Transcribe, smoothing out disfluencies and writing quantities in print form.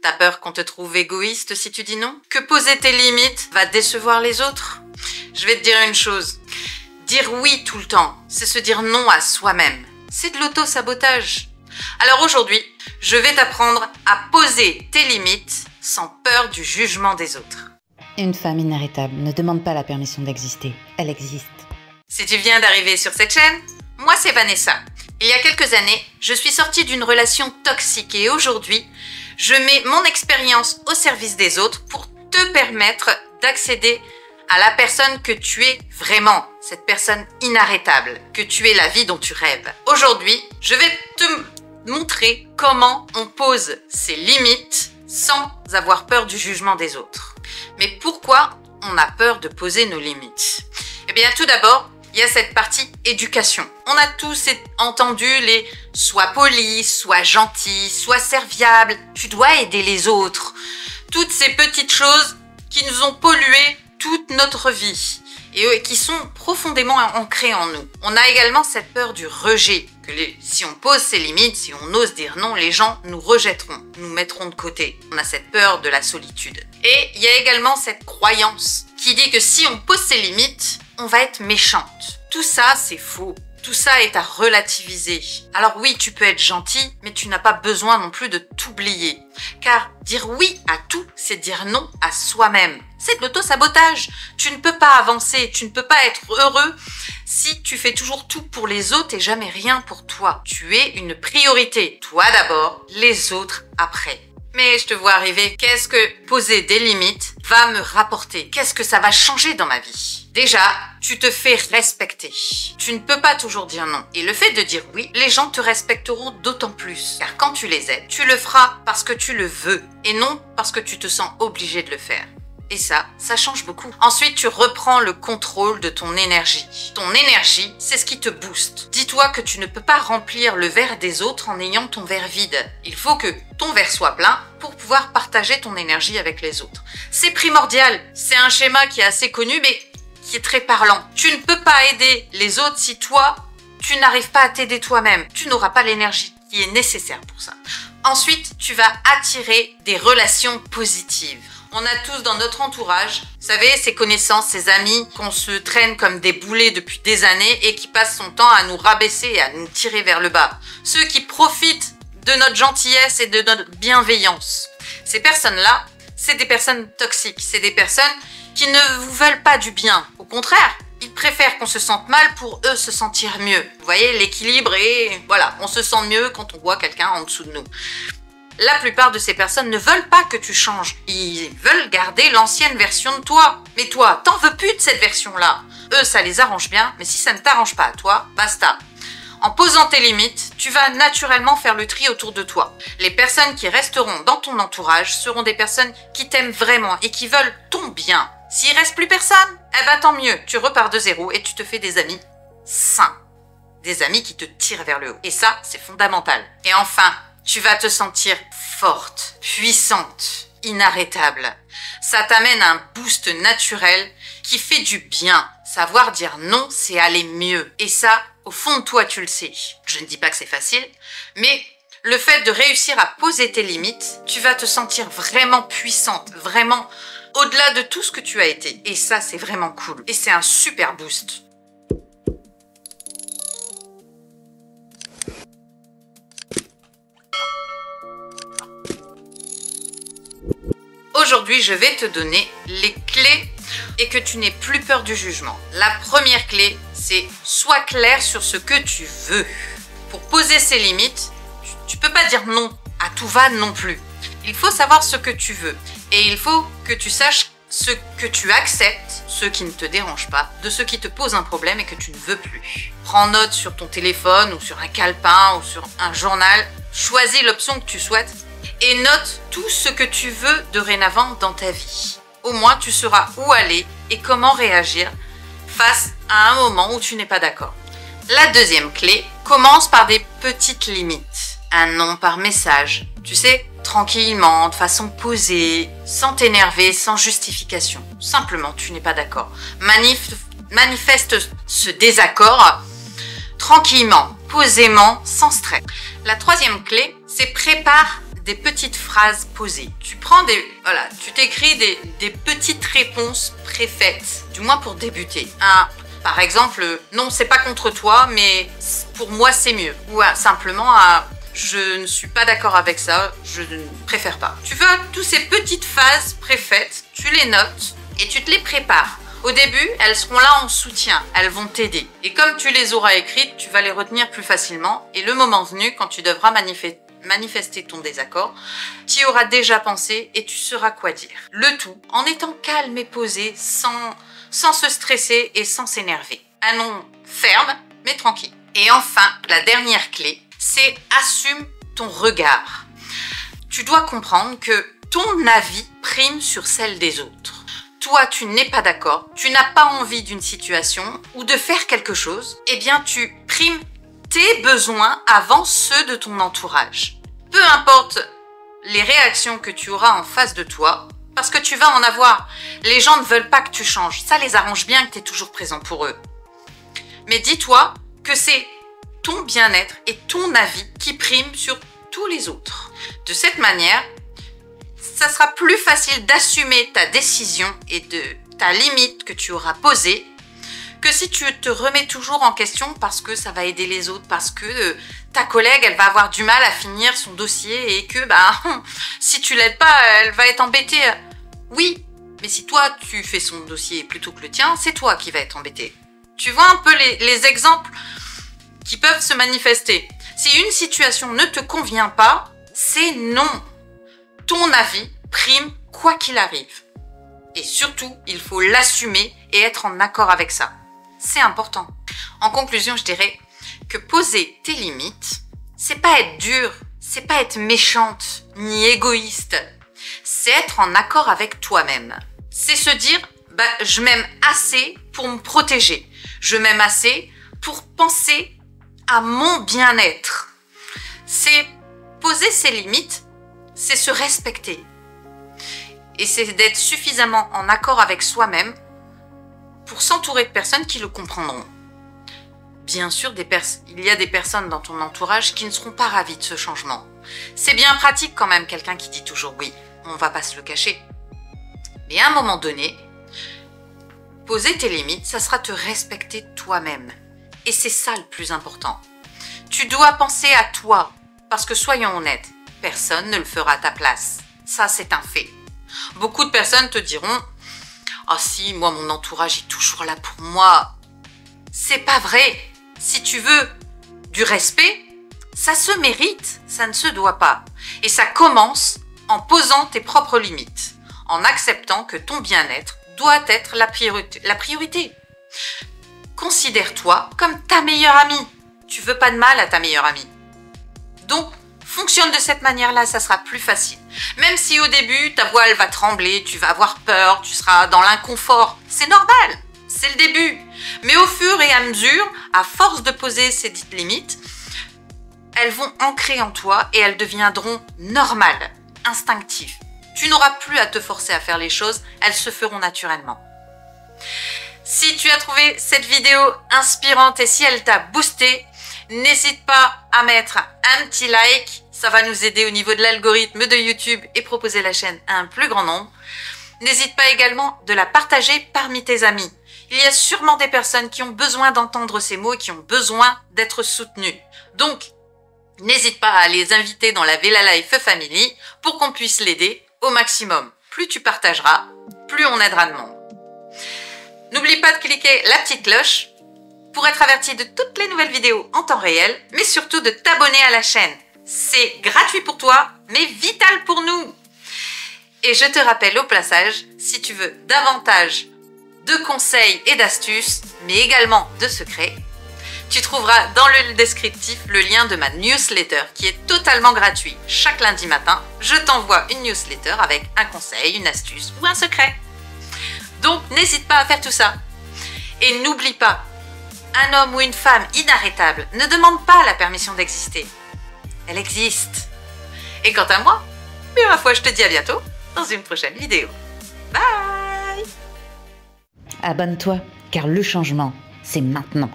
T'as peur qu'on te trouve égoïste si tu dis non? Que poser tes limites va décevoir les autres? Je vais te dire une chose. Dire oui tout le temps, c'est se dire non à soi-même. C'est de l'auto-sabotage. Alors aujourd'hui, je vais t'apprendre à poser tes limites sans peur du jugement des autres. Une femme inarrêtable ne demande pas la permission d'exister. Elle existe. Si tu viens d'arriver sur cette chaîne, moi c'est Vanessa. Il y a quelques années, je suis sortie d'une relation toxique et aujourd'hui, je mets mon expérience au service des autres pour te permettre d'accéder à la personne que tu es vraiment, cette personne inarrêtable, que tu es la vie dont tu rêves. Aujourd'hui, je vais te montrer comment on pose ses limites sans avoir peur du jugement des autres. Mais pourquoi on a peur de poser nos limites? Eh bien, tout d'abord, il y a cette partie éducation. On a tous entendu les « sois poli, sois gentil, sois serviable, tu dois aider les autres ». Toutes ces petites choses qui nous ont pollué toute notre vie et qui sont profondément ancrées en nous. On a également cette peur du rejet, que si on pose ses limites, si on ose dire non, les gens nous rejetteront, nous mettront de côté. On a cette peur de la solitude. Et il y a également cette croyance qui dit que si on pose ses limites, on va être méchante. Tout ça, c'est faux. Tout ça est à relativiser. Alors oui, tu peux être gentil, mais tu n'as pas besoin non plus de t'oublier. Car dire oui à tout, c'est dire non à soi-même. C'est de l'auto-sabotage. Tu ne peux pas avancer, tu ne peux pas être heureux si tu fais toujours tout pour les autres et jamais rien pour toi. Tu es une priorité. Toi d'abord, les autres après. Mais je te vois arriver. Qu'est-ce que poser des limites va me rapporter? Qu'est-ce que ça va changer dans ma vie? Déjà, tu te fais respecter. Tu ne peux pas toujours dire non. Et le fait de dire oui, les gens te respecteront d'autant plus. Car quand tu les aides, tu le feras parce que tu le veux et non parce que tu te sens obligé de le faire. Et ça change beaucoup. Ensuite, tu reprends le contrôle de ton énergie. Ton énergie, c'est ce qui te booste. Dis-toi que tu ne peux pas remplir le verre des autres en ayant ton verre vide. Il faut que ton verre soit plein pour pouvoir partager ton énergie avec les autres. C'est primordial. C'est un schéma qui est assez connu, mais qui est très parlant. Tu ne peux pas aider les autres si toi, tu n'arrives pas à t'aider toi-même. Tu n'auras pas l'énergie qui est nécessaire pour ça. Ensuite, tu vas attirer des relations positives. On a tous dans notre entourage, vous savez, ces connaissances, ces amis qu'on se traîne comme des boulets depuis des années et qui passent son temps à nous rabaisser et à nous tirer vers le bas. Ceux qui profitent de notre gentillesse et de notre bienveillance. Ces personnes-là, c'est des personnes toxiques. C'est des personnes qui ne vous veulent pas du bien. Au contraire, ils préfèrent qu'on se sente mal pour eux se sentir mieux. Vous voyez, l'équilibre et voilà, on se sent mieux quand on voit quelqu'un en dessous de nous. La plupart de ces personnes ne veulent pas que tu changes. Ils veulent garder l'ancienne version de toi. Mais toi, t'en veux plus de cette version-là. Eux, ça les arrange bien, mais si ça ne t'arrange pas à toi, basta. En posant tes limites, tu vas naturellement faire le tri autour de toi. Les personnes qui resteront dans ton entourage seront des personnes qui t'aiment vraiment et qui veulent ton bien. S'il reste plus personne, eh ben tant mieux. Tu repars de zéro et tu te fais des amis sains. Des amis qui te tirent vers le haut. Et ça, c'est fondamental. Et enfin, tu vas te sentir forte, puissante, inarrêtable. Ça t'amène un boost naturel qui fait du bien. Savoir dire non, c'est aller mieux. Et ça, au fond de toi, tu le sais. Je ne dis pas que c'est facile, mais le fait de réussir à poser tes limites, tu vas te sentir vraiment puissante, vraiment au-delà de tout ce que tu as été. Et ça, c'est vraiment cool. Et c'est un super boost. Aujourd'hui, je vais te donner les clés et que tu n'aies plus peur du jugement. La première clé, c'est sois clair sur ce que tu veux. Pour poser ses limites, tu peux pas dire non à tout va non plus. Il faut savoir ce que tu veux et il faut que tu saches ce que tu acceptes, ce qui ne te dérange pas, de ce qui te pose un problème et que tu ne veux plus. Prends note sur ton téléphone ou sur un calepin ou sur un journal. Choisis l'option que tu souhaites et note tout ce que tu veux dorénavant dans ta vie. Au moins, tu sauras où aller et comment réagir face à un moment où tu n'es pas d'accord. La deuxième clé, commence par des petites limites. Un non par message. Tu sais, tranquillement, de façon posée, sans t'énerver, sans justification. Simplement, tu n'es pas d'accord. Manifeste ce désaccord tranquillement, posément, sans stress. La troisième clé, c'est prépare des petites phrases posées. Tu prends tu t'écris des petites réponses préfaites, du moins pour débuter. Par exemple, non, c'est pas contre toi, mais pour moi, c'est mieux. Ou simplement, je ne suis pas d'accord avec ça, je ne préfère pas. Tu veux toutes ces petites phases préfaites, tu les notes et tu te les prépares. Au début, elles seront là en soutien, elles vont t'aider. Et comme tu les auras écrites, tu vas les retenir plus facilement. Et le moment venu, quand tu devras manifester ton désaccord, tu y auras déjà pensé et tu sauras quoi dire. Le tout en étant calme et posé, sans se stresser et sans s'énerver. Un non ferme, mais tranquille. Et enfin, la dernière clé, c'est assume ton regard. Tu dois comprendre que ton avis prime sur celle des autres. Toi, tu n'es pas d'accord, tu n'as pas envie d'une situation ou de faire quelque chose, eh bien tu primes tes besoins avant ceux de ton entourage. Peu importe les réactions que tu auras en face de toi, parce que tu vas en avoir. Les gens ne veulent pas que tu changes, ça les arrange bien que tu es toujours présent pour eux. Mais dis-toi que c'est ton bien-être et ton avis qui priment sur tous les autres. De cette manière, ça sera plus facile d'assumer ta décision et ta limite que tu auras posée que si tu te remets toujours en question parce que ça va aider les autres, parce que ta collègue, elle va avoir du mal à finir son dossier et que si tu l'aides pas, elle va être embêtée. Oui, mais si toi, tu fais son dossier plutôt que le tien, c'est toi qui vas être embêté. Tu vois un peu les exemples qui peuvent se manifester. Si une situation ne te convient pas, c'est non. Ton avis prime quoi qu'il arrive. Et surtout, il faut l'assumer et être en accord avec ça. C'est important. En conclusion, je dirais que poser tes limites, c'est pas être dur, c'est pas être méchante ni égoïste. C'est être en accord avec toi-même. C'est se dire, je m'aime assez pour me protéger. Je m'aime assez pour penser à mon bien-être. C'est poser ses limites, c'est se respecter. Et c'est d'être suffisamment en accord avec soi-même pour s'entourer de personnes qui le comprendront. Bien sûr, il y a des personnes dans ton entourage qui ne seront pas ravies de ce changement. C'est bien pratique quand même, quelqu'un qui dit toujours oui. On ne va pas se le cacher. Mais à un moment donné, poser tes limites, ça sera te respecter toi-même. Et c'est ça le plus important. Tu dois penser à toi, parce que soyons honnêtes, personne ne le fera à ta place. Ça, c'est un fait. Beaucoup de personnes te diront « Ah si, moi, mon entourage est toujours là pour moi. » C'est pas vrai. Si tu veux du respect, ça se mérite, ça ne se doit pas. Et ça commence en posant tes propres limites, en acceptant que ton bien-être doit être la priorité. Considère-toi comme ta meilleure amie. Tu veux pas de mal à ta meilleure amie. Donc, fonctionne de cette manière-là, ça sera plus facile. Même si au début, ta voix elle va trembler, tu vas avoir peur, tu seras dans l'inconfort. C'est normal, c'est le début. Mais au fur et à mesure, à force de poser ces dites limites, elles vont ancrer en toi et elles deviendront normales, instinctives. Tu n'auras plus à te forcer à faire les choses, elles se feront naturellement. Si tu as trouvé cette vidéo inspirante et si elle t'a boosté, n'hésite pas à mettre un petit like, ça va nous aider au niveau de l'algorithme de YouTube et proposer la chaîne à un plus grand nombre. N'hésite pas également de la partager parmi tes amis. Il y a sûrement des personnes qui ont besoin d'entendre ces mots et qui ont besoin d'être soutenues. Donc, n'hésite pas à les inviter dans la Vela Life Family pour qu'on puisse l'aider au maximum. Plus tu partageras, plus on aidera le monde. N'oublie pas de cliquer la petite cloche pour être averti de toutes les nouvelles vidéos en temps réel, mais surtout de t'abonner à la chaîne. C'est gratuit pour toi, mais vital pour nous. Et je te rappelle au passage, si tu veux davantage de conseils et d'astuces, mais également de secrets, tu trouveras dans le descriptif le lien de ma newsletter qui est totalement gratuit. Chaque lundi matin, je t'envoie une newsletter avec un conseil, une astuce ou un secret. Donc, n'hésite pas à faire tout ça. Et n'oublie pas, un homme ou une femme inarrêtable ne demande pas la permission d'exister. Elle existe. Et quant à moi, ma foi, je te dis à bientôt dans une prochaine vidéo. Bye! Abonne-toi, car le changement, c'est maintenant.